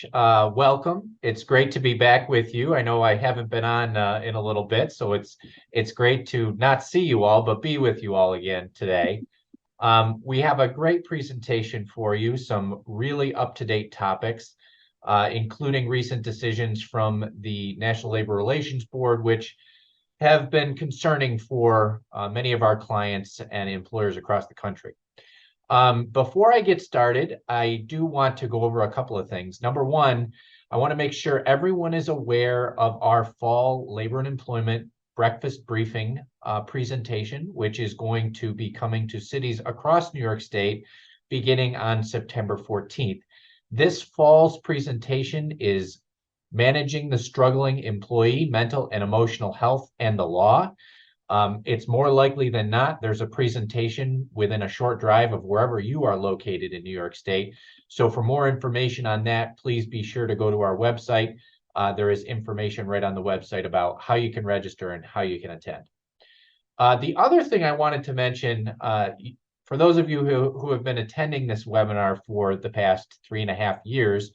much. Welcome. It's great to be back with you. I know I haven't been on in a little bit, so it's great to not see you all, but be with you all again today. We have a great presentation for you, some really up-to-date topics, including recent decisions from the National Labor Relations Board, which have been concerning for many of our clients and employers across the country. Before I get started, I do want to go over a couple of things. Number one, I want to make sure everyone is aware of our fall labor and employment breakfast briefing presentation, which is going to be coming to cities across New York State beginning on September 14th. This fall's presentation is Managing the Struggling Employee Mental and Emotional Health and the Law. It's more likely than not, there's a presentation within a short drive of wherever you are located in New York State. So for more information on that, please be sure to go to our website. There is information right on the website about how you can register and how you can attend. The other thing I wanted to mention, for those of you who have been attending this webinar for the past 3.5 years,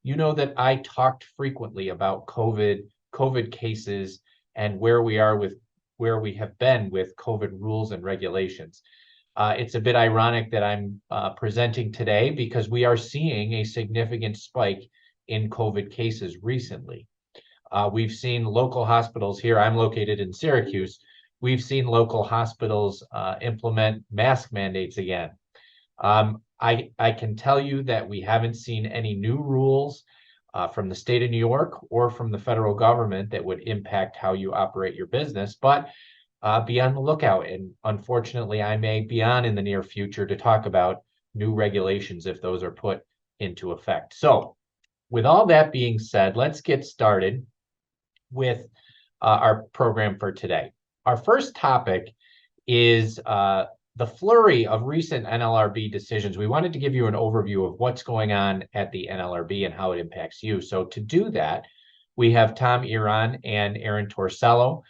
you know that I talked frequently about COVID cases and where we have been with COVID rules and regulations. It's a bit ironic that I'm presenting today because we are seeing a significant spike in COVID cases recently. We've seen local hospitals here. I'm located in Syracuse. We've seen local hospitals implement mask mandates again. I can tell you that we haven't seen any new rules from the state of New York or from the federal government that would impact how you operate your business, but be on the lookout. And unfortunately, I may be on in the near future to talk about new regulations if those are put into effect. So with all that being said, let's get started with our program for today. Our first topic is the flurry of recent NLRB decisions. We wanted to give you an overview of what's going on at the NLRB and how it impacts you. So to do that, we have Tom Iran and Aaron Torsello.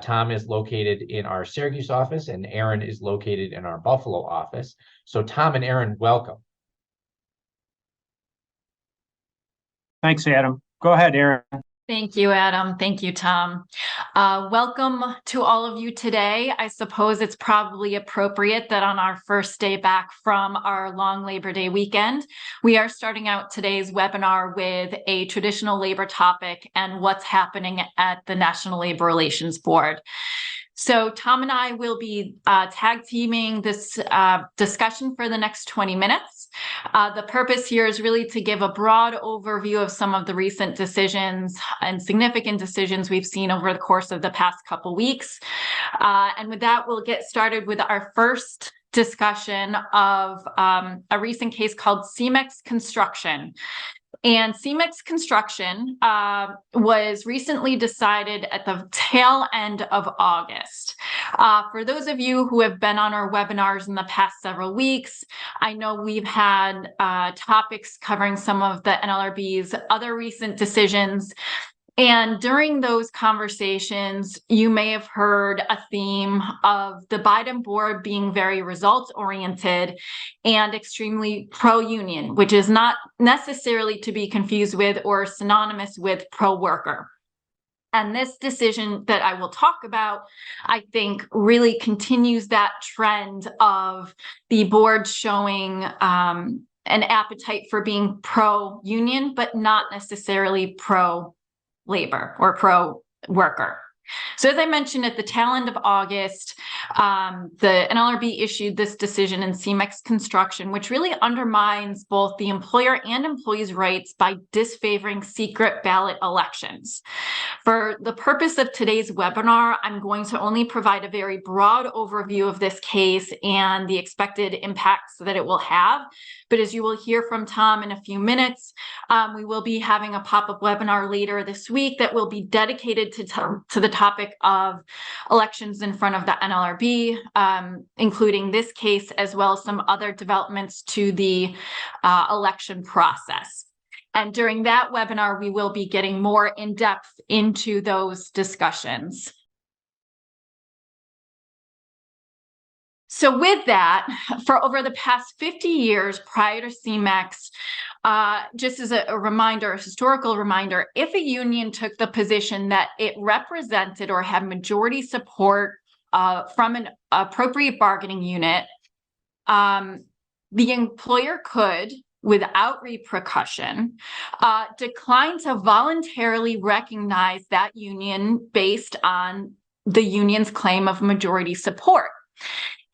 Tom is located in our Syracuse office and Aaron is located in our Buffalo office. So Tom and Aaron, welcome. Thanks, Adam. Go ahead, Aaron. Thank you, Adam. Thank you, Tom. Welcome to all of you today. I suppose it's probably appropriate that on our first day back from our long Labor Day weekend, we are starting out today's webinar with a traditional labor topic and what's happening at the National Labor Relations Board. So Tom and I will be tag teaming this discussion for the next 20 minutes. The purpose here is really to give a broad overview of some of the recent decisions and significant decisions we've seen over the course of the past couple weeks. And with that, we'll get started with our first discussion of a recent case called Schoeneck Construction. And Schoeneck Construction was recently decided at the tail end of August. For those of you who have been on our webinars in the past several weeks, I know we've had topics covering some of the NLRB's other recent decisions. And during those conversations, you may have heard a theme of the Biden board being very results-oriented and extremely pro-union, which is not necessarily to be confused with or synonymous with pro-worker. And this decision that I will talk about, I think, really continues that trend of the board showing an appetite for being pro-union, but not necessarily pro-labor or pro-worker. So as I mentioned, at the tail end of August, the NLRB issued this decision in Schoeneck Construction, which really undermines both the employer and employees' rights by disfavoring secret ballot elections. For the purpose of today's webinar, I'm going to only provide a very broad overview of this case and the expected impacts that it will have. But as you will hear from Tom in a few minutes, we will be having a pop-up webinar later this week that will be dedicated to the topic of elections in front of the NLRB, including this case, as well as some other developments to the election process. And during that webinar, we will be getting more in depth into those discussions. So with that, for over the past 50 years prior to CMEX, just as a reminder, a historical reminder, if a union took the position that it represented or had majority support from an appropriate bargaining unit, the employer could, without repercussion, decline to voluntarily recognize that union based on the union's claim of majority support.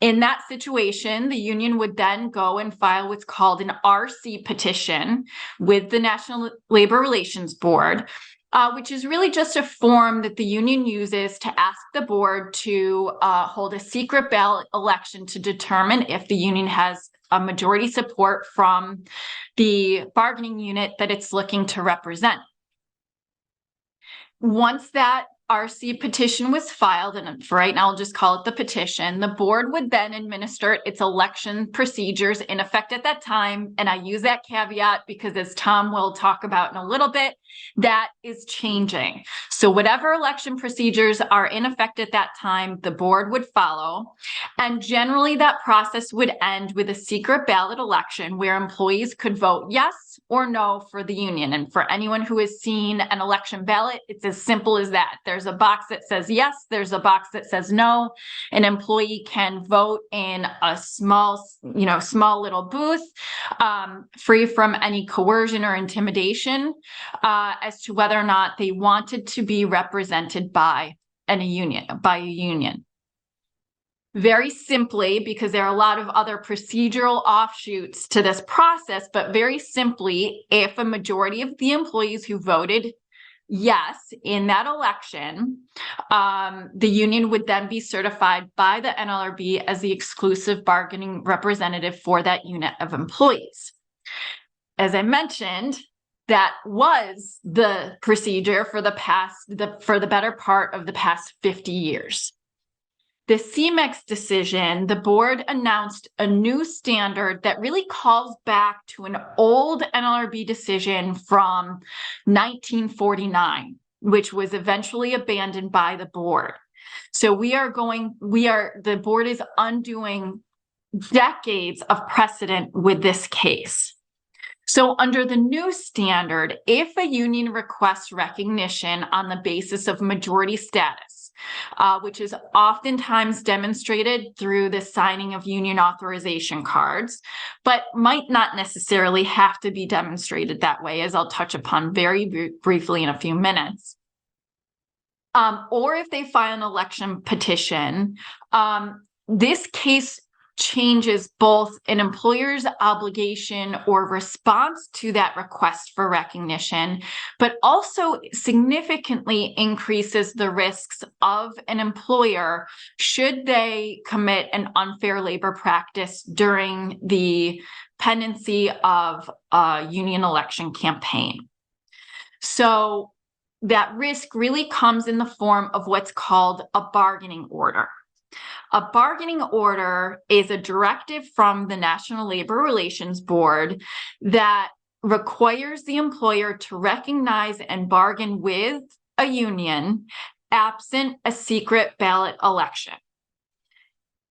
In that situation, the union would then go and file what's called an RC petition with the National Labor Relations Board, which is really just a form that the union uses to ask the board to hold a secret ballot election to determine if the union has a majority support from the bargaining unit that it's looking to represent. Once that RC petition was filed, and for right now I'll just call it the petition, the board would then administer its election procedures in effect at that time. And I use that caveat because, as Tom will talk about in a little bit, that is changing. So whatever election procedures are in effect at that time, the board would follow. And generally that process would end with a secret ballot election where employees could vote yes or no for the union. And for anyone who has seen an election ballot, it's as simple as that. There's a box that says yes, there's a box that says no. An employee can vote in a small little booth, free from any coercion or intimidation, as to whether or not they wanted to be represented by a union. Very simply, because there are a lot of other procedural offshoots to this process, but very simply, if a majority of the employees who voted yes in that election, the union would then be certified by the NLRB as the exclusive bargaining representative for that unit of employees. As I mentioned, that was the procedure for the better part of the past 50 years. The CMEX decision, the board announced a new standard that really calls back to an old NLRB decision from 1949, which was eventually abandoned by the board. So the board is undoing decades of precedent with this case. So under the new standard, if a union requests recognition on the basis of majority status, which is oftentimes demonstrated through the signing of union authorization cards, but might not necessarily have to be demonstrated that way, as I'll touch upon very briefly in a few minutes. Or if they file an election petition, this case changes both an employer's obligation or response to that request for recognition, but also significantly increases the risks of an employer should they commit an unfair labor practice during the pendency of a union election campaign. So that risk really comes in the form of what's called a bargaining order. A bargaining order is a directive from the National Labor Relations Board that requires the employer to recognize and bargain with a union absent a secret ballot election.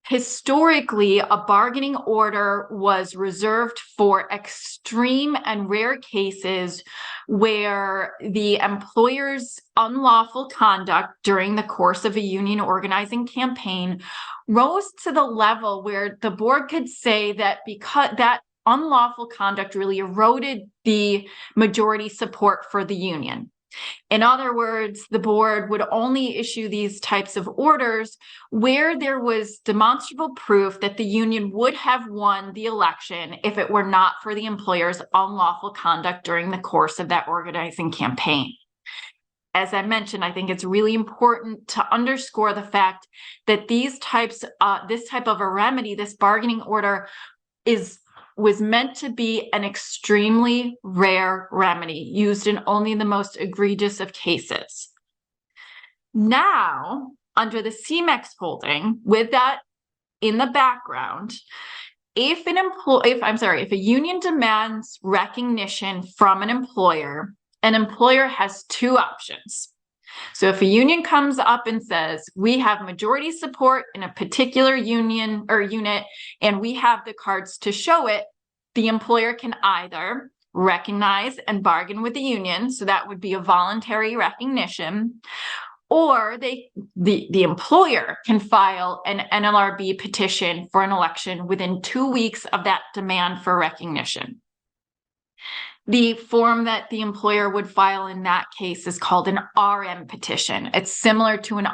Historically, a bargaining order was reserved for extreme and rare cases where the employer's unlawful conduct during the course of a union organizing campaign rose to the level where the board could say that because that unlawful conduct really eroded the majority support for the union. In other words, the board would only issue these types of orders where there was demonstrable proof that the union would have won the election if it were not for the employer's unlawful conduct during the course of that organizing campaign. As I mentioned, I think it's really important to underscore the fact that this type of a remedy, this bargaining order, was meant to be an extremely rare remedy used in only the most egregious of cases. Now, under the CMEX holding, with that in the background, if a union demands recognition from an employer has two options. So if a union comes up and says, we have majority support in a particular union or unit, and we have the cards to show it, the employer can either recognize and bargain with the union, so that would be a voluntary recognition, or the employer can file an NLRB petition for an election within 2 weeks of that demand for recognition. The form that the employer would file in that case is called an RM petition. It's similar to an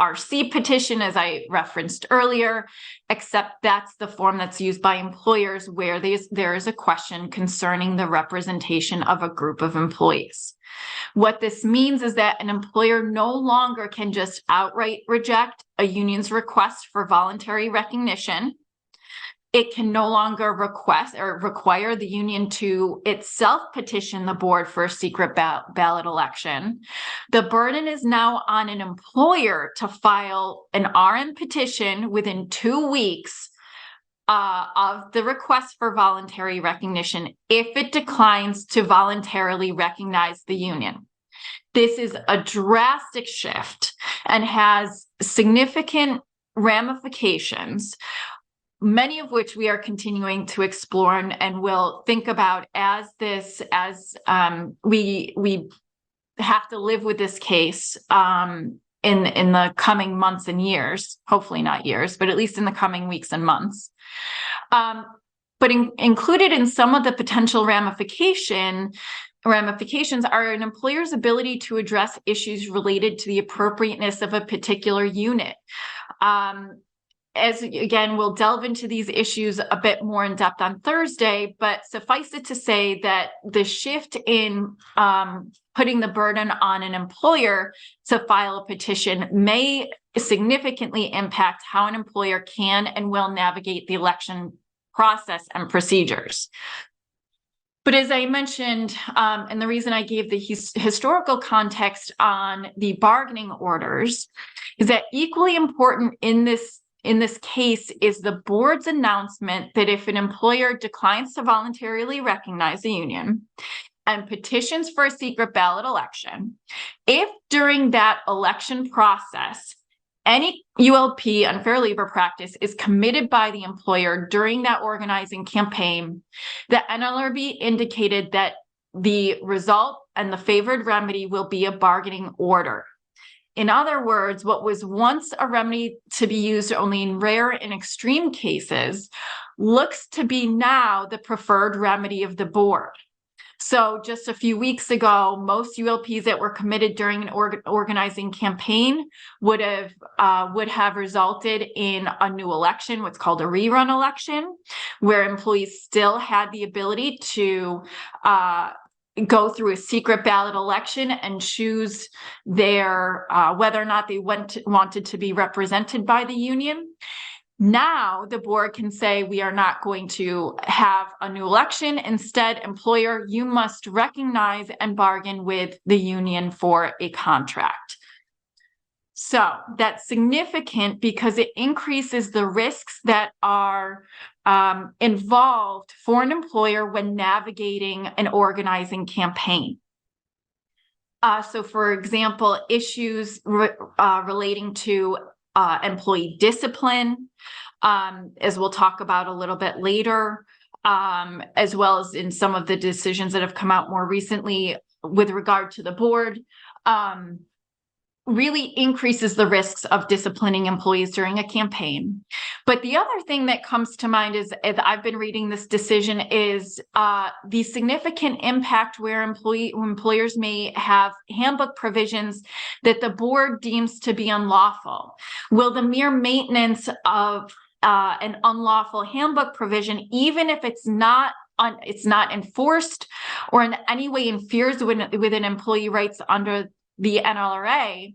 RC petition, as I referenced earlier, except that's the form that's used by employers where there is a question concerning the representation of a group of employees. What this means is that an employer no longer can just outright reject a union's request for voluntary recognition. It can no longer request or require the union to itself petition the board for a secret ballot election. The burden is now on an employer to file an RM petition within 2 weeks of the request for voluntary recognition if it declines to voluntarily recognize the union. This is a drastic shift and has significant ramifications, many of which we are continuing to explore and will think about as we have to live with this case in the coming months and years, hopefully not years, but at least in the coming weeks and months. But included in some of the potential ramifications are an employer's ability to address issues related to the appropriateness of a particular unit. As again, we'll delve into these issues a bit more in depth on Thursday, but suffice it to say that the shift in putting the burden on an employer to file a petition may significantly impact how an employer can and will navigate the election process and procedures. But as I mentioned, and the reason I gave the historical context on the bargaining orders is that equally important in this case is the board's announcement that if an employer declines to voluntarily recognize a union and petitions for a secret ballot election, if during that election process, any ULP, unfair labor practice, is committed by the employer during that organizing campaign, the NLRB indicated that the result and the favored remedy will be a bargaining order. In other words, what was once a remedy to be used only in rare and extreme cases looks to be now the preferred remedy of the board. So just a few weeks ago, most ULPs that were committed during an organizing campaign would have resulted in a new election, what's called a rerun election, where employees still had the ability to go through a secret ballot election and choose their whether or not they wanted to be represented by the union. Now the board can say, we are not going to have a new election. Instead, employer, you must recognize and bargain with the union for a contract. So that's significant because it increases the risks that are involved for an employer when navigating an organizing campaign. So for example, issues relating to employee discipline, as we'll talk about a little bit later, as well as in some of the decisions that have come out more recently with regard to the board, really increases the risks of disciplining employees during a campaign. But the other thing that comes to mind is, as I've been reading this decision, is the significant impact where employers may have handbook provisions that the board deems to be unlawful. Will the mere maintenance of an unlawful handbook provision, even if it's not enforced or in any way interferes with an employee rights under the NLRA,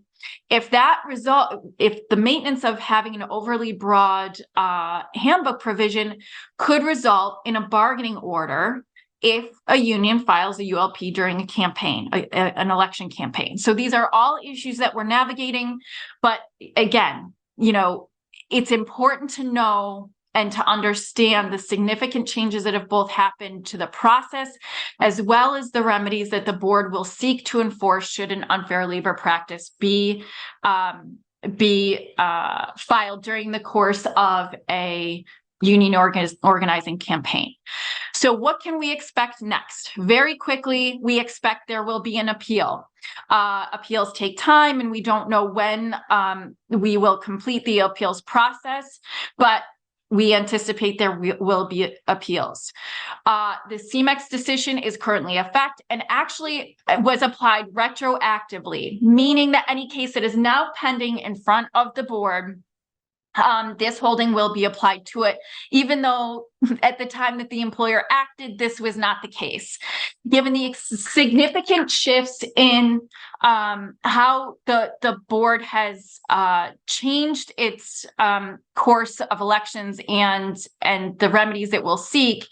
if the maintenance of having an overly broad handbook provision could result in a bargaining order if a union files a ULP during a campaign, an election campaign. So these are all issues that we're navigating. But again, it's important to know and to understand the significant changes that have both happened to the process, as well as the remedies that the board will seek to enforce should an unfair labor practice be filed during the course of a union organizing campaign. So what can we expect next? Very quickly, we expect there will be an appeal. Appeals take time, and we don't know when we will complete the appeals process, but we anticipate there will be appeals. The CMEX decision is currently in effect and actually was applied retroactively, meaning that any case that is now pending in front of the board, this holding will be applied to it, even though at the time that the employer acted, this was not the case. Given the significant shifts in how the board has changed its course of elections and the remedies it will seek,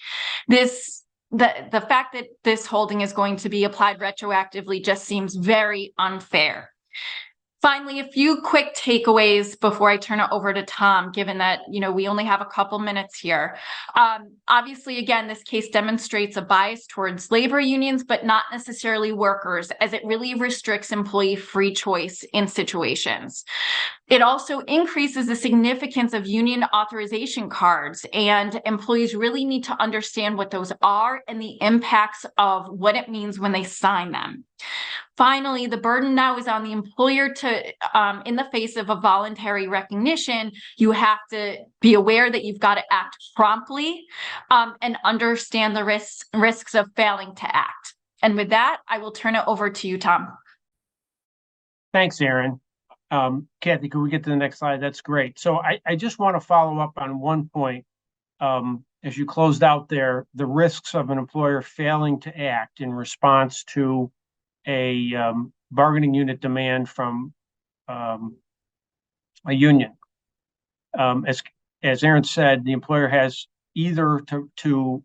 the fact that this holding is going to be applied retroactively just seems very unfair. Finally, a few quick takeaways before I turn it over to Tom, given that, we only have a couple minutes here. Obviously, again, this case demonstrates a bias towards labor unions, but not necessarily workers, as it really restricts employee free choice in situations. It also increases the significance of union authorization cards, and employees really need to understand what those are and the impacts of what it means when they sign them. Finally, the burden now is on the employer to, in the face of a voluntary recognition, you have to be aware that you've got to act promptly and understand the risks of failing to act. And with that, I will turn it over to you, Tom. Thanks, Erin. Kathy, could we get to the next slide? That's great. So I just want to follow up on one point. As you closed out there, the risks of an employer failing to act in response to a bargaining unit demand from a union. As Erin said, the employer has either to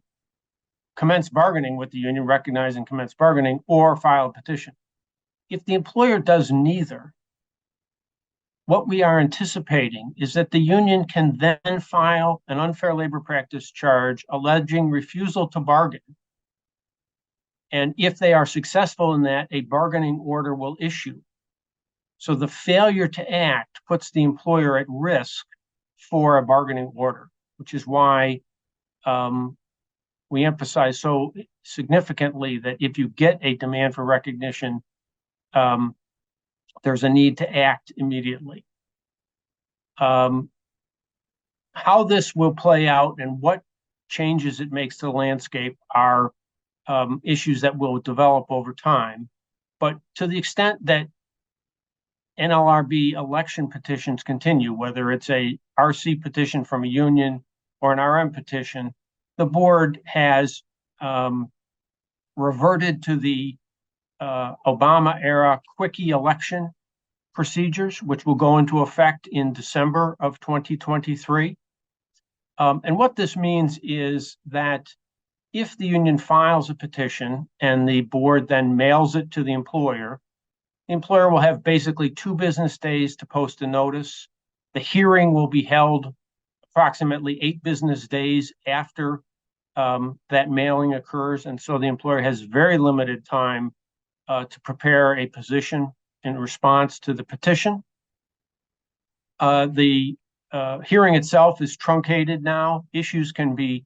commence bargaining with the union, recognize and commence bargaining, or file a petition. If the employer does neither, what we are anticipating is that the union can then file an unfair labor practice charge alleging refusal to bargain. And if they are successful in that, a bargaining order will issue. So the failure to act puts the employer at risk for a bargaining order, which is why we emphasize so significantly that if you get a demand for recognition, there's a need to act immediately. How this will play out and what changes it makes to the landscape are issues that will develop over time. But to the extent that NLRB election petitions continue, whether it's a RC petition from a union or an RM petition, the board has reverted to the Obama era quickie election procedures, which will go into effect in December of 2023. And what this means is that if the union files a petition and the board then mails it to the employer will have basically 2 business days to post a notice. The hearing will be held approximately 8 business days after that mailing occurs. And so the employer has very limited time to prepare a position in response to the petition. The hearing itself is truncated now. Issues can be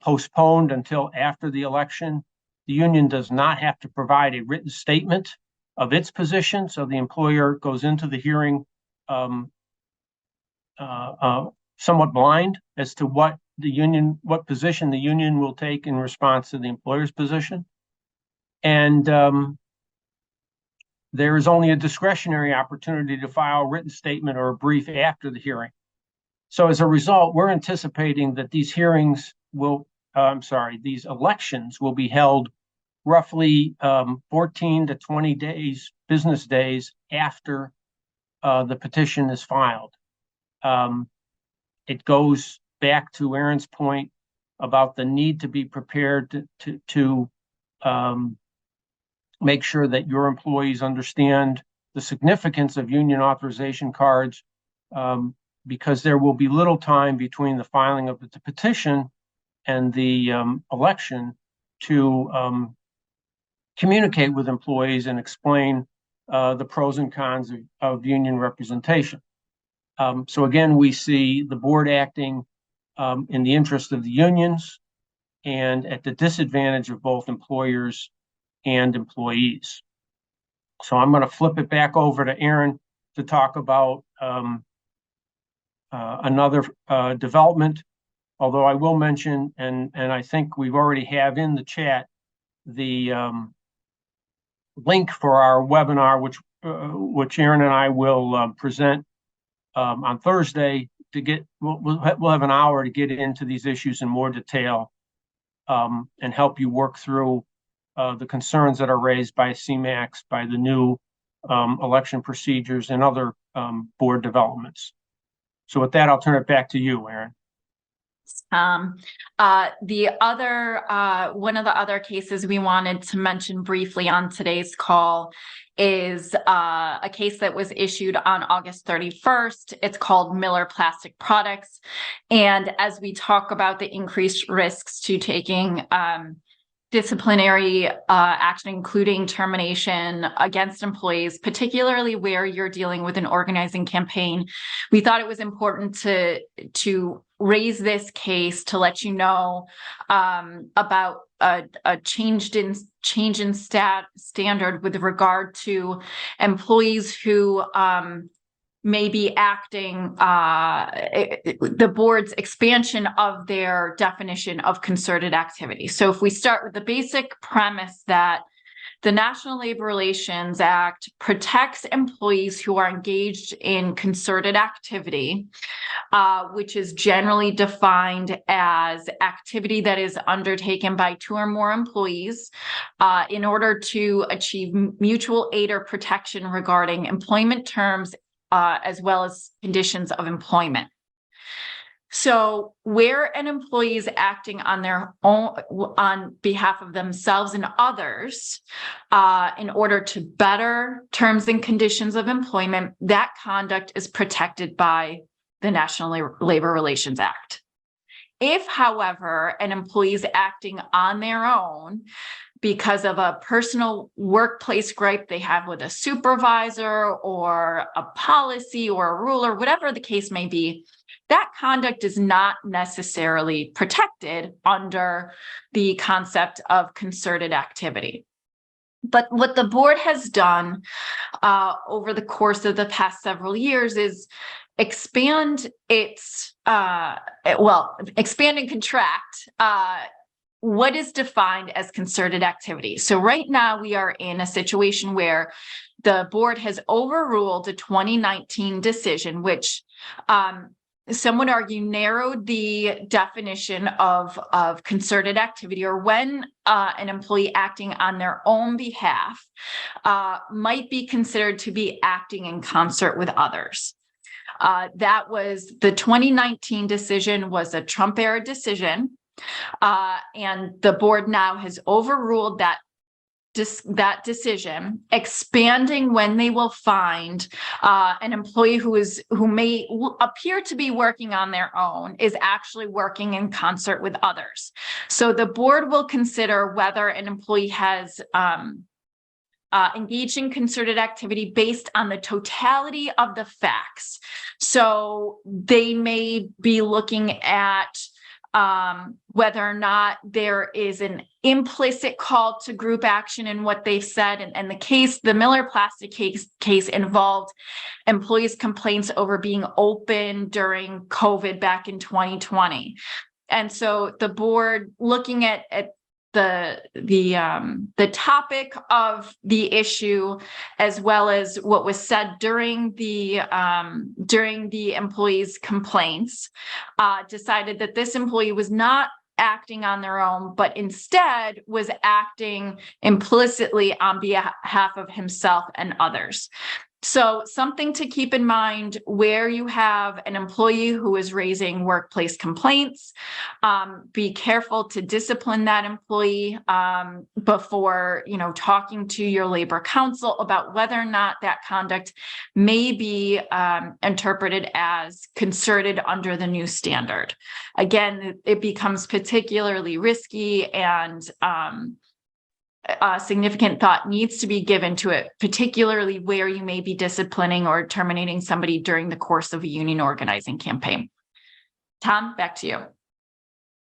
postponed until after the election. The union does not have to provide a written statement of its position, so the employer goes into the hearing somewhat blind as to what position the union will take in response to the employer's position. And there is only a discretionary opportunity to file a written statement or a brief after the hearing. So as a result, we're anticipating that these these elections will be held roughly 14 to 20 business days after the petition is filed. It goes back to Erin's point about the need to be prepared to make sure that your employees understand the significance of union authorization cards, because there will be little time between the filing of the petition and the election to communicate with employees and explain the pros and cons of union representation. So again, we see the board acting in the interest of the unions and at the disadvantage of both employers and employees. So I'm going to flip it back over to Aaron to talk about another development, although I will mention, and I think we've already have in the chat, the link for our webinar, which Aaron and I will present on Thursday to get, we'll have an hour to get into these issues in more detail and help you work through the concerns that are raised by CMAX, by the new election procedures and other board developments. So with that, I'll turn it back to you, Aaron. The other one of the other cases we wanted to mention briefly on today's call is a case that was issued on August 31st. It's called Miller Plastic Products. And as we talk about the increased risks to taking disciplinary action, including termination against employees, particularly where you're dealing with an organizing campaign, we thought it was important to raise this case to let you know about a change in standard with regard to employees who may be acting, the board's expansion of their definition of concerted activity. So if we start with the basic premise that the National Labor Relations Act protects employees who are engaged in concerted activity, which is generally defined as activity that is undertaken by 2 or more employees in order to achieve mutual aid or protection regarding employment terms as well as conditions of employment. So where an employee is acting on their own, on behalf of themselves and others, in order to better terms and conditions of employment, that conduct is protected by the National Labor Relations Act. If, however, an employee is acting on their own because of a personal workplace gripe they have with a supervisor or a policy or a rule or whatever the case may be, that conduct is not necessarily protected under the concept of concerted activity. But what the board has done over the course of the past several years is expand its, expand and contract what is defined as concerted activity. So right now we are in a situation where the board has overruled a 2019 decision, which some would argue narrowed the definition of concerted activity, or when an employee acting on their own behalf might be considered to be acting in concert with others. That was the 2019 decision, was a Trump era decision. And the board now has overruled that decision, expanding when they will find an employee who may appear to be working on their own is actually working in concert with others. So the board will consider whether an employee has engaged in concerted activity based on the totality of the facts. So they may be looking at whether or not there is an implicit call to group action in what they've said. And the Miller Plastic case involved employees' complaints over being open during COVID back in 2020. And so the board, looking at the topic of the issue, as well as what was said during the employee's complaints, decided that this employee was not acting on their own, but instead was acting implicitly on behalf of himself and others. So something to keep in mind where you have an employee who is raising workplace complaints, be careful to discipline that employee before, talking to your labor counsel about whether or not that conduct may be interpreted as concerted under the new standard. Again, it becomes particularly risky, and significant thought needs to be given to it, particularly where you may be disciplining or terminating somebody during the course of a union organizing campaign. Tom, back to you.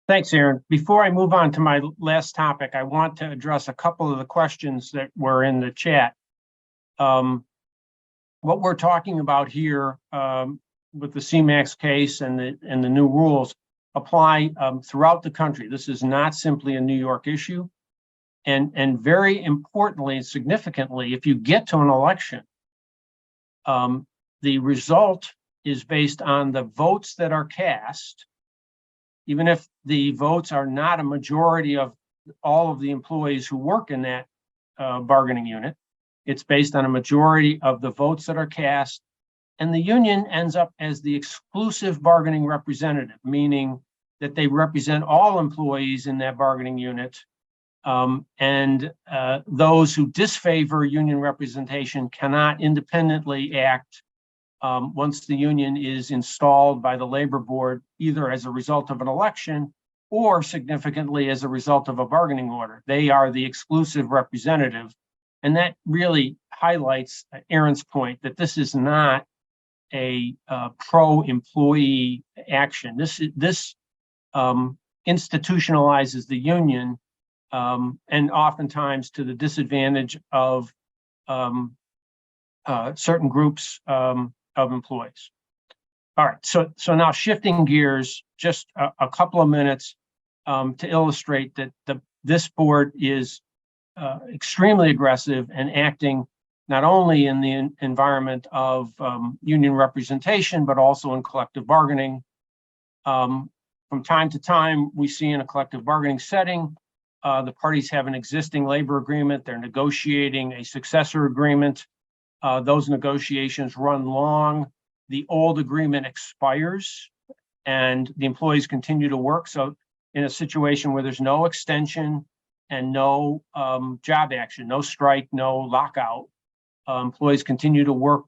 Thanks, Erin. Before I move on to my last topic, I want to address a couple of the questions that were in the chat. What we're talking about here with the CMAX case and the new rules apply throughout the country. This is not simply a New York issue. And very importantly and significantly, if you get to an election, the result is based on the votes that are cast, even if the votes are not a majority of all of the employees who work in that bargaining unit. It's based on a majority of the votes that are cast, and the union ends up as the exclusive bargaining representative, meaning that they represent all employees in that bargaining unit. And those who disfavor union representation cannot independently act once the union is installed by the labor board, either as a result of an election or significantly as a result of a bargaining order. They are the exclusive representative. And that really highlights Erin's point that this is not a pro-employee action. This institutionalizes the union, and oftentimes to the disadvantage of certain groups of employees. All right, so now shifting gears just a couple of minutes to illustrate that this board is extremely aggressive and acting not only in the environment of union representation, but also in collective bargaining. From time to time, we see in a collective bargaining setting, the parties have an existing labor agreement. They're negotiating a successor agreement. Those negotiations run long. The old agreement expires and the employees continue to work. So in a situation where there's no extension and no job action, no strike, no lockout, employees continue to work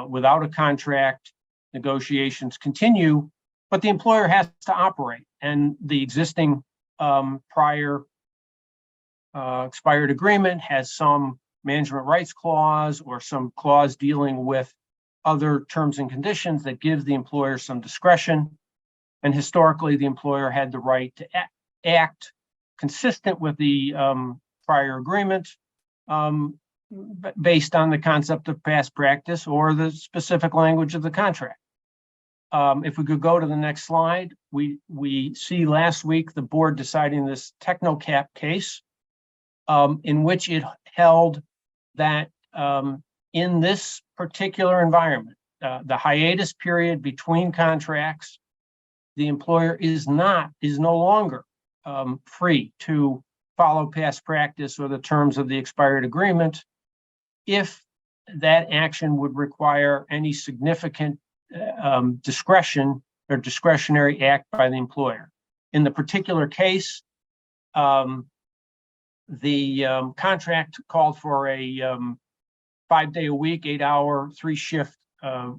without a contract. Negotiations continue, but the employer has to operate. And the existing prior expired agreement has some management rights clause or some clause dealing with other terms and conditions that gives the employer some discretion. And historically, the employer had the right to act consistent with the prior agreement based on the concept of past practice or the specific language of the contract. If we could go to the next slide, we see last week the board deciding this Technocap case, in which it held that in this particular environment, the hiatus period between contracts, the employer is no longer free to follow past practice or the terms of the expired agreement if that action would require any significant discretion or discretionary act by the employer. In the particular case, the contract called for a 5-day-a-week, 8-hour, 3-shift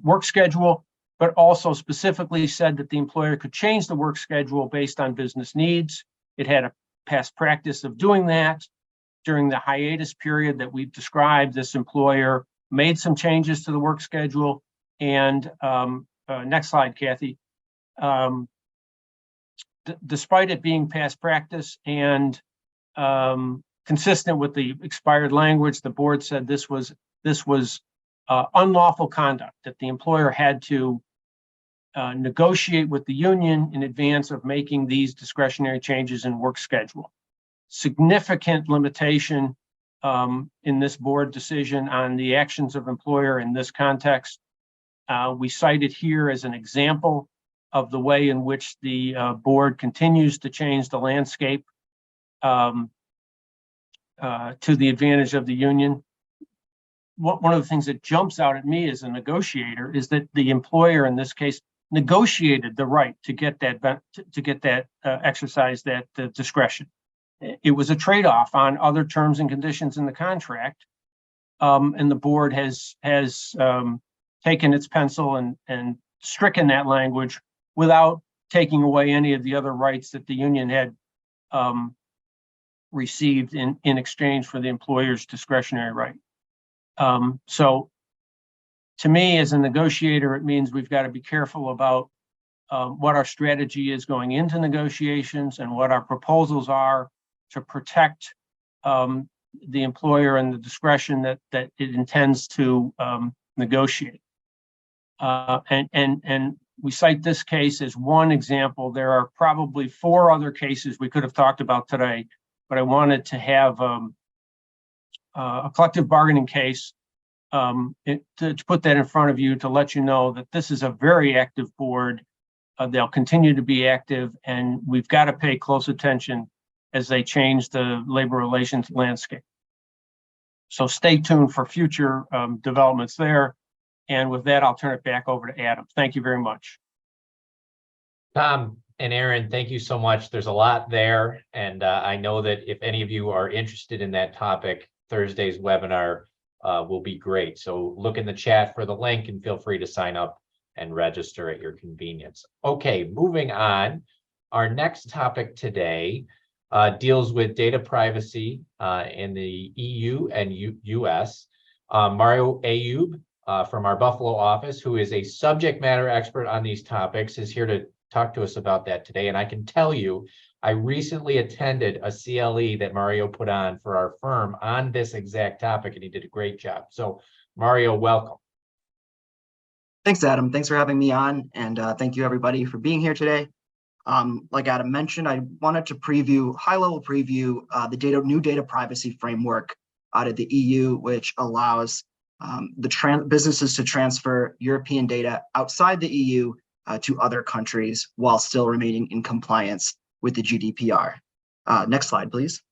work schedule, but also specifically said that the employer could change the work schedule based on business needs. It had a past practice of doing that. During the hiatus period that we've described, this employer made some changes to the work schedule. And next slide, Kathy. Despite it being past practice and consistent with the expired language, the board said this was unlawful conduct, that the employer had to negotiate with the union in advance of making these discretionary changes in work schedule. Significant limitation in this board decision on the actions of employer in this context. We cite it here as an example of the way in which the board continues to change the landscape to the advantage of the union. one of the things that jumps out at me as a negotiator is that the employer in this case negotiated the right to get that exercise that discretion. It was a trade-off on other terms and conditions in the contract, and the board has taken its pencil and stricken that language without taking away any of the other rights that the union had received in exchange for the employer's discretionary right. So to me, as a negotiator, it means we've got to be careful about what our strategy is going into negotiations and what our proposals are to protect the employer and the discretion that it intends to negotiate. And we cite this case as one example. There are probably 4 other cases we could have talked about today, but I wanted to have a collective bargaining case to put that in front of you to let you know that this is a very active board. They'll continue to be active, and we've got to pay close attention as they change the labor relations landscape. So stay tuned for future developments there. And with that, I'll turn it back over to Adam. Thank you very much. Tom and Aaron, thank you so much. There's a lot there. And I know that if any of you are interested in that topic, Thursday's webinar will be great. So look in the chat for the link and feel free to sign up and register at your convenience. Okay, moving on. Our next topic today deals with data privacy in the EU and US. Mario Ayub from our Buffalo office, who is a subject matter expert on these topics, is here to talk to us about that today. And I can tell you, I recently attended a CLE that Mario put on for our firm on this exact topic, and he did a great job. So Mario, welcome. Thanks, Adam. Thanks for having me on, and thank you everybody for being here today. Like Adam mentioned, I wanted to high-level preview the new data privacy framework out of the EU, which allows businesses to transfer European data outside the EU to other countries while still remaining in compliance with the GDPR. Next slide, please.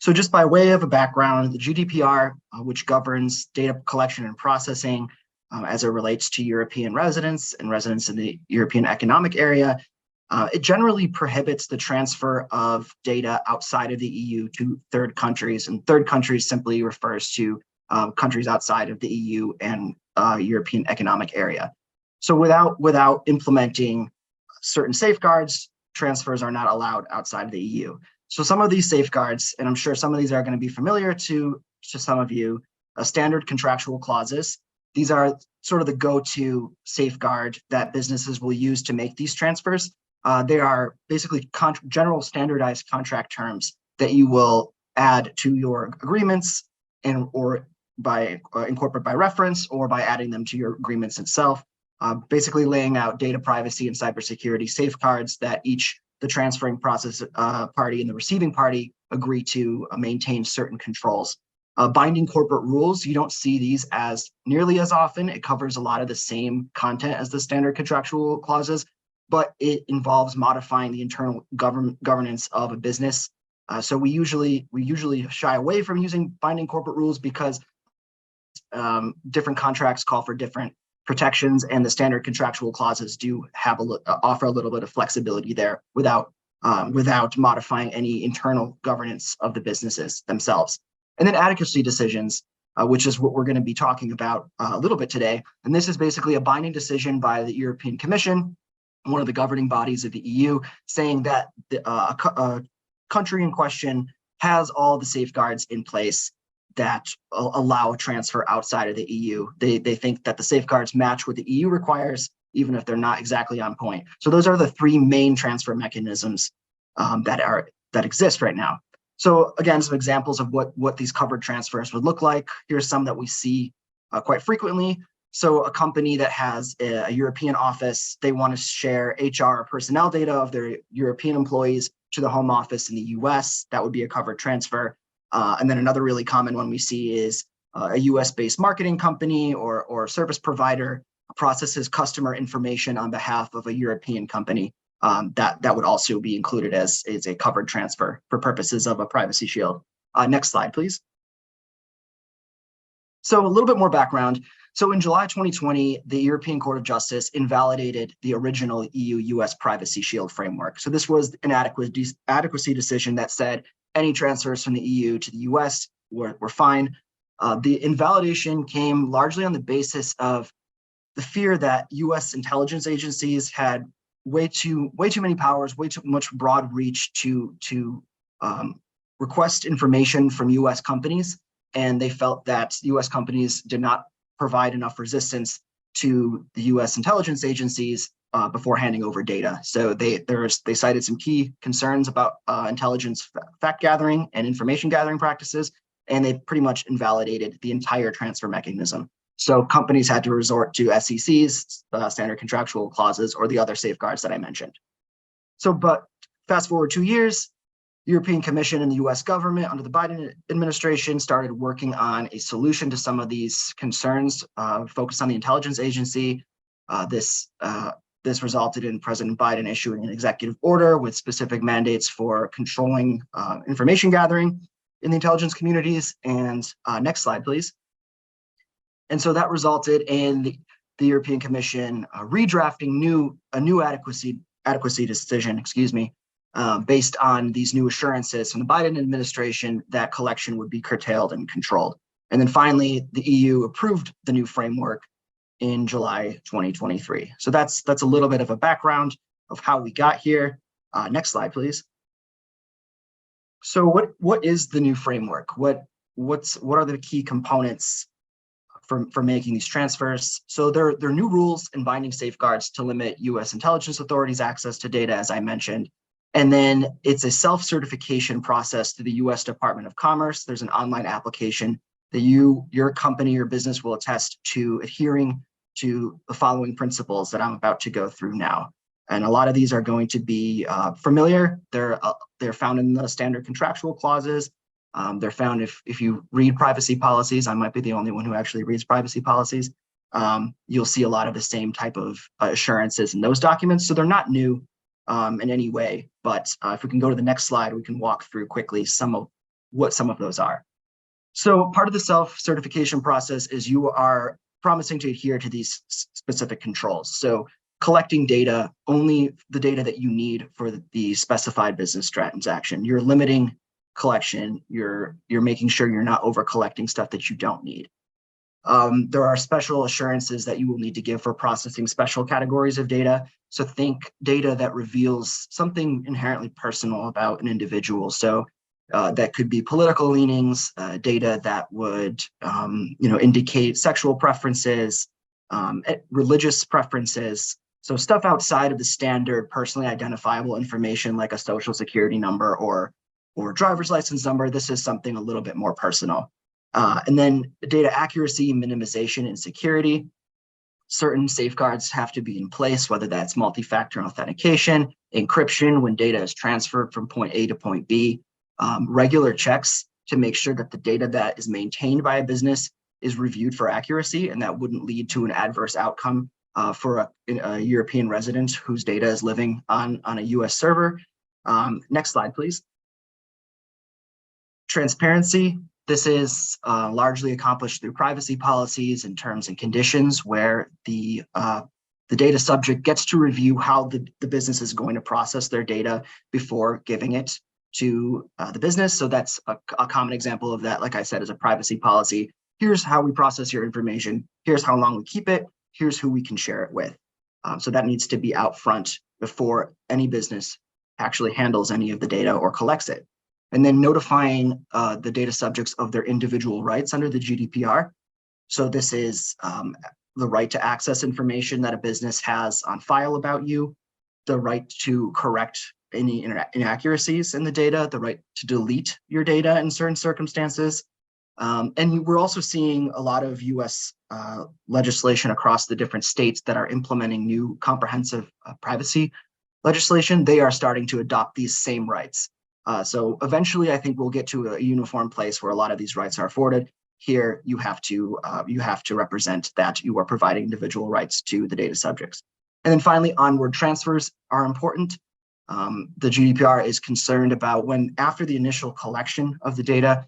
So just by way of a background, the GDPR, which governs data collection and processing as it relates to European residents and residents in the European Economic Area, it generally prohibits the transfer of data outside of the EU to third countries, and third countries simply refers to countries outside of the EU and European Economic Area. So without implementing certain safeguards, transfers are not allowed outside of the EU. So some of these safeguards, and I'm sure some of these are going to be familiar to some of you, standard contractual clauses. These are sort of the go-to safeguard that businesses will use to make these transfers. They are basically general standardized contract terms that you will add to your agreements or by incorporate by reference or by adding them to your agreements itself. Basically laying out data privacy and cybersecurity safeguards that the transferring process party and the receiving party agree to maintain certain controls. Binding corporate rules, you don't see these as nearly as often. It covers a lot of the same content as the standard contractual clauses, but it involves modifying the internal governance of a business. So we usually shy away from using binding corporate rules because different contracts call for different protections, and the standard contractual clauses do have offer a little bit of flexibility there without modifying any internal governance of the businesses themselves. And then adequacy decisions, which is what we're going to be talking about a little bit today. And this is basically a binding decision by the European Commission, one of the governing bodies of the EU, saying that a country in question has all the safeguards in place that allow a transfer outside of the EU. They think that the safeguards match what the EU requires, even if they're not exactly on point. So those are the 3 main transfer mechanisms that exist right now. So again, some examples of what these covered transfers would look like. Here's some that we see quite frequently. So a company that has a European office, they want to share HR or personnel data of their European employees to the home office in the US. That would be a covered transfer. And then another really common one we see is a US-based marketing company or service provider processes customer information on behalf of a European company. That would also be included as a covered transfer for purposes of a privacy shield. Next slide, please. So a little bit more background. So in July 2020, the European Court of Justice invalidated the original EU-US Privacy Shield framework. So this was an adequacy decision that said any transfers from the EU to the US were fine. The invalidation came largely on the basis of the fear that US intelligence agencies had way too many powers, way too much broad reach to request information from US companies. And they felt that US companies did not provide enough resistance to the US intelligence agencies before handing over data. So they cited some key concerns about intelligence fact gathering and information gathering practices, and they pretty much invalidated the entire transfer mechanism. So companies had to resort to SECs, standard contractual clauses, or the other safeguards that I mentioned. So, but fast forward 2 years, European Commission and the US government under the Biden administration started working on a solution to some of these concerns focused on the intelligence agency. This resulted in President Biden issuing an executive order with specific mandates for controlling information gathering in the intelligence communities. And next slide, please. And so that resulted in the European Commission redrafting a new adequacy decision, based on these new assurances from the Biden administration that collection would be curtailed and controlled. And then finally, the EU approved the new framework in July 2023. So that's a little bit of a background of how we got here. Next slide, please. So what is the new framework? What are the key components for making these transfers? So there are new rules and binding safeguards to limit US intelligence authorities' access to data, as I mentioned. And then it's a self-certification process to the US Department of Commerce. There's an online application that your company or business will attest to adhering to the following principles that I'm about to go through now. And a lot of these are going to be familiar. They're found in the standard contractual clauses. They're found if you read privacy policies. I might be the only one who actually reads privacy policies. You'll see a lot of the same type of assurances in those documents. So they're not new in any way, but if we can go to the next slide, we can walk through quickly what some of those are. So part of the self-certification process is you are promising to adhere to these specific controls. So collecting data, only the data that you need for the specified business transaction. You're limiting collection. You're making sure you're not over collecting stuff that you don't need. There are special assurances that you will need to give for processing special categories of data. So think data that reveals something inherently personal about an individual. So that could be political leanings, data that would indicate sexual preferences, religious preferences. So stuff outside of the standard personally identifiable information like a social security number or driver's license number. This is something a little bit more personal. And then data accuracy, minimization, and security. Certain safeguards have to be in place, whether that's multi-factor authentication, encryption when data is transferred from point A to point B, regular checks to make sure that the data that is maintained by a business is reviewed for accuracy, and that wouldn't lead to an adverse outcome for a European resident whose data is living on a US server. Next slide, please. Transparency. This is largely accomplished through privacy policies and terms and conditions where the data subject gets to review how the business is going to process their data before giving it to the business. So that's a common example of that, like I said, is a privacy policy. Here's how we process your information. Here's how long we keep it. Here's who we can share it with. So that needs to be out front before any business actually handles any of the data or collects it. And then notifying the data subjects of their individual rights under the GDPR. So this is the right to access information that a business has on file about you, the right to correct any inaccuracies in the data, the right to delete your data in certain circumstances. And we're also seeing a lot of US legislation across the different states that are implementing new comprehensive privacy legislation. They are starting to adopt these same rights. So eventually, I think we'll get to a uniform place where a lot of these rights are afforded. Here, you have to represent that you are providing individual rights to the data subjects. And then finally, onward transfers are important. The GDPR is concerned about when after the initial collection of the data,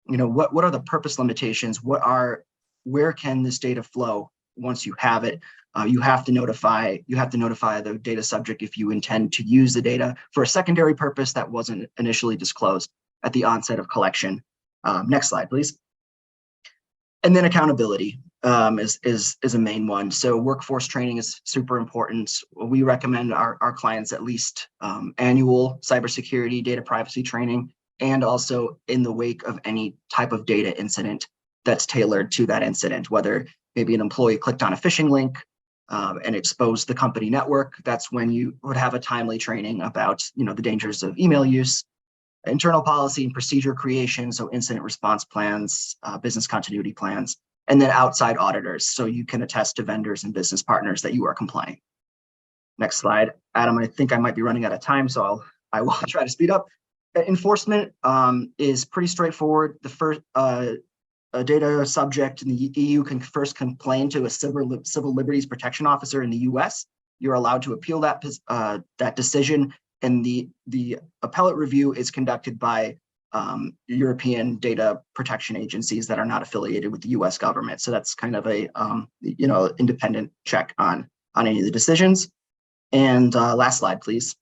what are the purpose limitations? What are where can this data flow once you have it. You have to notify the data subject if you intend to use the data for a secondary purpose that wasn't initially disclosed at the onset of collection. Next slide, please. And then accountability is a main one. So workforce training is super important. We recommend our clients at least annual cybersecurity data privacy training, and also in the wake of any type of data incident that's tailored to that incident, whether maybe an employee clicked on a phishing link and exposed the company network. That's when you would have a timely training about the dangers of email use, internal policy and procedure creation, so incident response plans, business continuity plans, and then outside auditors, so you can attest to vendors and business partners that you are compliant. Next slide. Adam, I think I might be running out of time, so I will try to speed up. Enforcement is pretty straightforward. The first a data subject in the EU can first complain to a civil liberties protection officer in the US. You're allowed to appeal that decision, and the appellate review is conducted by European data protection agencies that are not affiliated with the US government. So that's kind of a independent check on any of the decisions. And last slide, please.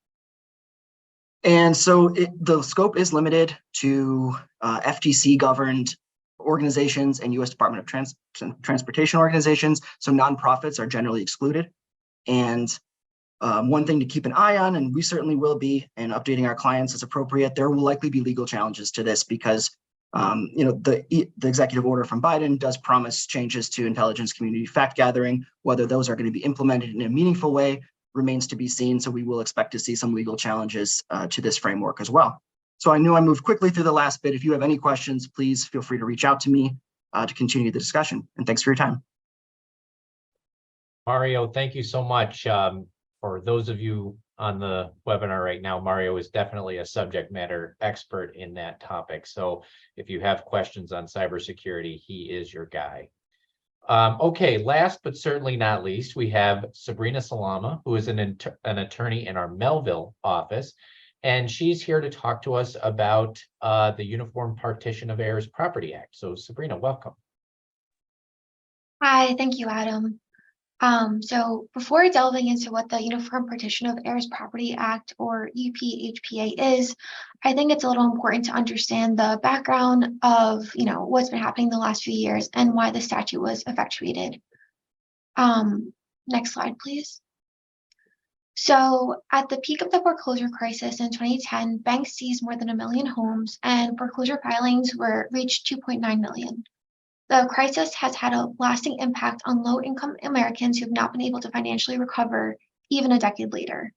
And so the scope is limited to FTC governed organizations and US Department of Transportation organizations. So nonprofits are generally excluded. And one thing to keep an eye on, and we certainly will be, and updating our clients as appropriate, there will likely be legal challenges to this because the executive order from Biden does promise changes to intelligence community fact gathering. Whether those are going to be implemented in a meaningful way remains to be seen. So we will expect to see some legal challenges to this framework as well. So I know I moved quickly through the last bit. If you have any questions, please feel free to reach out to me to continue the discussion. And thanks for your time. Mario, thank you so much. For those of you on the webinar right now, Mario is definitely a subject matter expert in that topic. So if you have questions on cybersecurity, he is your guy. Okay, last but certainly not least, we have Sabrina Salama, who is an attorney in our Melville office, and she's here to talk to us about the Uniform Partition of Heirs Property Act. So Sabrina, welcome. Hi, thank you, Adam. So before delving into what the Uniform Partition of Heirs Property Act, or UPHPA, is, I think it's a little important to understand the background of what's been happening the last few years and why the statute was effectuated. Next slide, please. So at the peak of the foreclosure crisis in 2010, banks seized more than 1 million homes, and foreclosure filings reached 2.9 million. The crisis has had a lasting impact on low-income Americans who have not been able to financially recover even a decade later.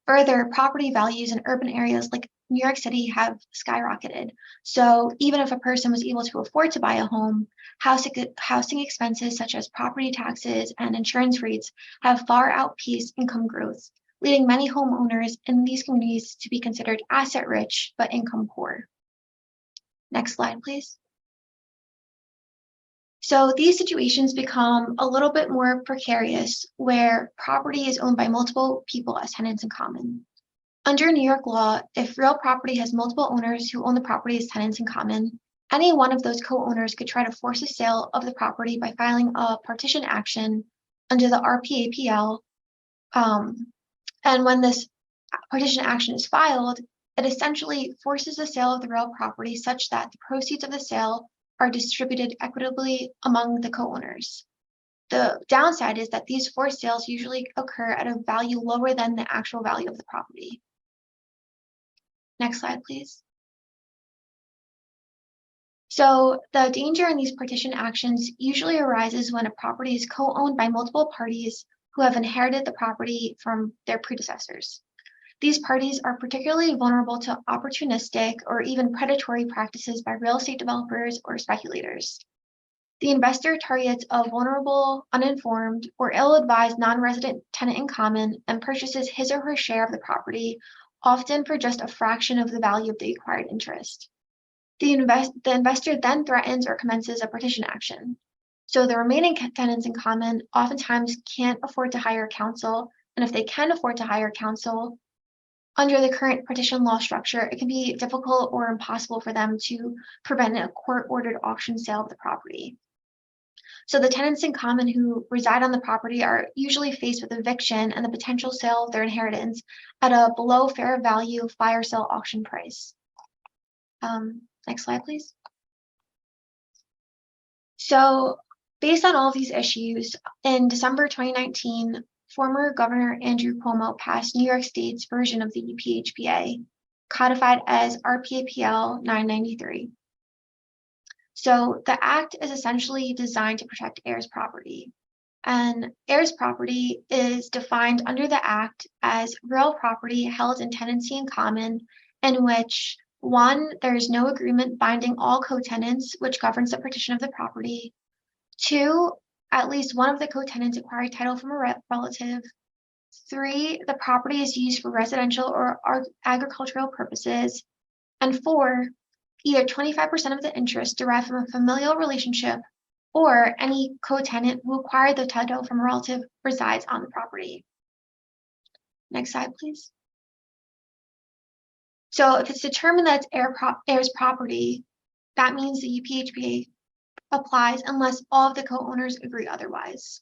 Further, property values in urban areas like New York City have skyrocketed. So even if a person was able to afford to buy a home, housing expenses such as property taxes and insurance rates have far outpaced income growth, leading many homeowners in these communities to be considered asset rich but income poor. Next slide, please. So these situations become a little bit more precarious where property is owned by multiple people as tenants in common. Under New York law, if real property has multiple owners who own the property as tenants in common, any one of those co-owners could try to force a sale of the property by filing a partition action under the RPAPL. And when this partition action is filed, it essentially forces the sale of the real property such that the proceeds of the sale are distributed equitably among the co-owners. The downside is that these forced sales usually occur at a value lower than the actual value of the property. Next slide, please. So the danger in these partition actions usually arises when a property is co-owned by multiple parties who have inherited the property from their predecessors. These parties are particularly vulnerable to opportunistic or even predatory practices by real estate developers or speculators. The investor targets a vulnerable, uninformed, or ill-advised non-resident tenant in common and purchases his or her share of the property, often for just a fraction of the value of the acquired interest. The investor then threatens or commences a partition action. So the remaining tenants in common oftentimes can't afford to hire counsel, and if they can afford to hire counsel, under the current partition law structure, it can be difficult or impossible for them to prevent a court-ordered auction sale of the property. So the tenants in common who reside on the property are usually faced with eviction and the potential sale of their inheritance at a below fair value fire sale auction price. Next slide, please. So based on all of these issues, in December 2019, former Governor Andrew Cuomo passed New York State's version of the UPHPA, codified as RPAPL 993. So the act is essentially designed to protect heirs' property. And heirs' property is defined under the act as real property held in tenancy in common, in which 1, there is no agreement binding all co-tenants, which governs the partition of the property. 2, at least one of the co-tenants acquired title from a relative. 3, the property is used for residential or agricultural purposes. And 4, either 25% of the interest derived from a familial relationship or any co-tenant who acquired the title from a relative resides on the property. Next slide, please. So if it's determined that it's heirs property, that means the UPHPA applies unless all of the co-owners agree otherwise.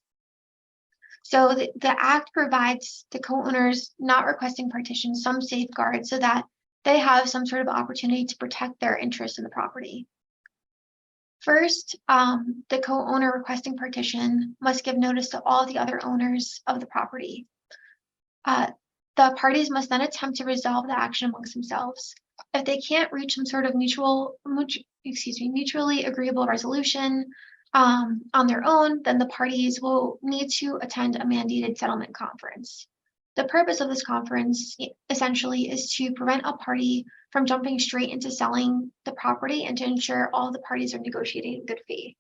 So the act provides the co-owners not requesting partition some safeguards so that they have some sort of opportunity to protect their interest in the property. First, the co-owner requesting partition must give notice to all the other owners of the property. The parties must then attempt to resolve the action amongst themselves. If they can't reach some sort of mutually agreeable resolution on their own, then the parties will need to attend a mandated settlement conference. The purpose of this conference essentially is to prevent a party from jumping straight into selling the property and to ensure all the parties are negotiating in good faith.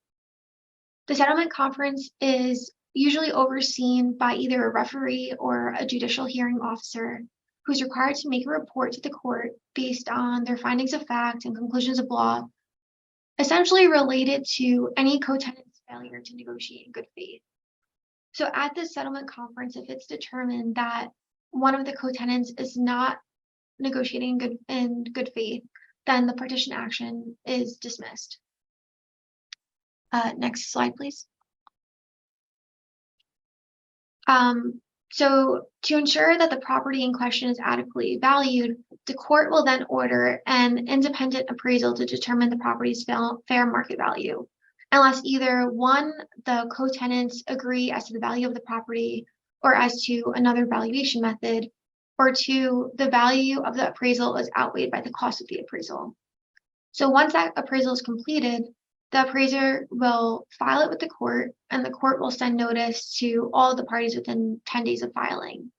The settlement conference is usually overseen by either a referee or a judicial hearing officer who's required to make a report to the court based on their findings of fact and conclusions of law, essentially related to any co-tenant's failure to negotiate in good faith. So at this settlement conference, if it's determined that one of the co-tenants is not negotiating in good faith, then the partition action is dismissed. Next slide, please. So to ensure that the property in question is adequately valued, the court will then order an independent appraisal to determine the property's fair market value, unless either 1, the co-tenants agree as to the value of the property or as to another valuation method, or 2, the value of the appraisal is outweighed by the cost of the appraisal. So once that appraisal is completed, the appraiser will file it with the court, and the court will send notice to all the parties within 10 days of filing.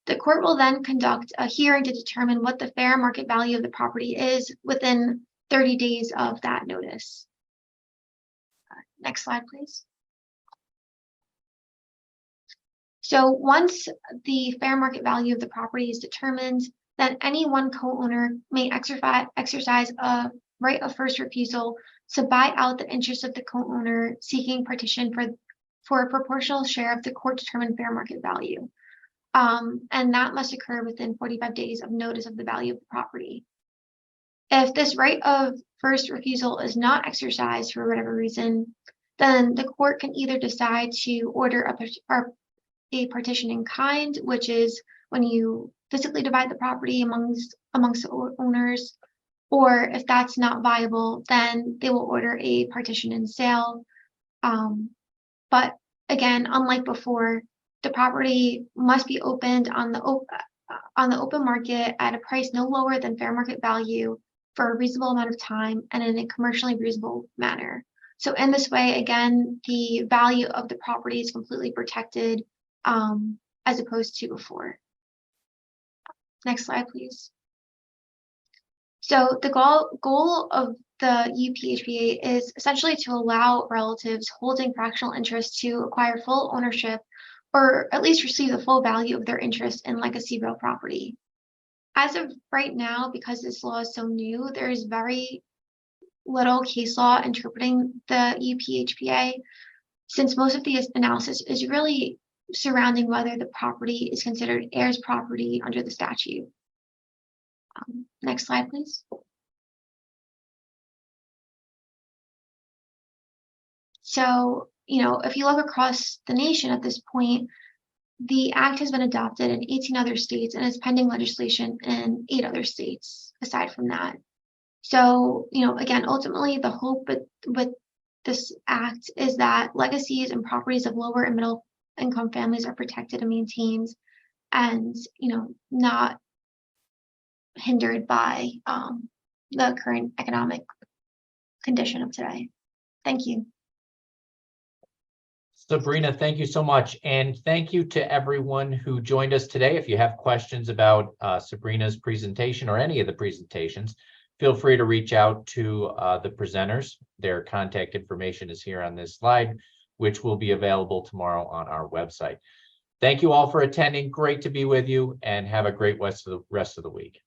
The court will then conduct a hearing to determine what the fair market value of the property is within 30 days of that notice. Next slide, please. So once the fair market value of the property is determined, then any one co-owner may exercise a right of first refusal to buy out the interest of the co-owner seeking partition for a proportional share of the court-determined fair market value. And that must occur within 45 days of notice of the value of the property. If this right of first refusal is not exercised for whatever reason, then the court can either decide to order a partition in kind, which is when you physically divide the property amongst the owners, or if that's not viable, then they will order a partition in sale. But again, unlike before, the property must be opened on the open market at a price no lower than fair market value for a reasonable amount of time and in a commercially reasonable manner. So in this way, again, the value of the property is completely protected as opposed to before. Next slide, please. So the goal of the UPHPA is essentially to allow relatives holding fractional interest to acquire full ownership or at least receive the full value of their interest in legacy real property. As of right now, because this law is so new, there is very little case law interpreting the UPHPA, since most of the analysis is really surrounding whether the property is considered heirs property under the statute. Next slide, please. So, if you look across the nation at this point, the act has been adopted in 18 other states and is pending legislation in 8 other states aside from that. So, again, ultimately the hope with this act is that legacies and properties of lower and middle income families are protected and maintained, and not hindered by the current economic condition of today. Thank you. Sabrina, thank you so much. And thank you to everyone who joined us today. If you have questions about Sabrina's presentation or any of the presentations, feel free to reach out to the presenters. Their contact information is here on this slide, which will be available tomorrow on our website. Thank you all for attending. Great to be with you, and have a great rest of the week.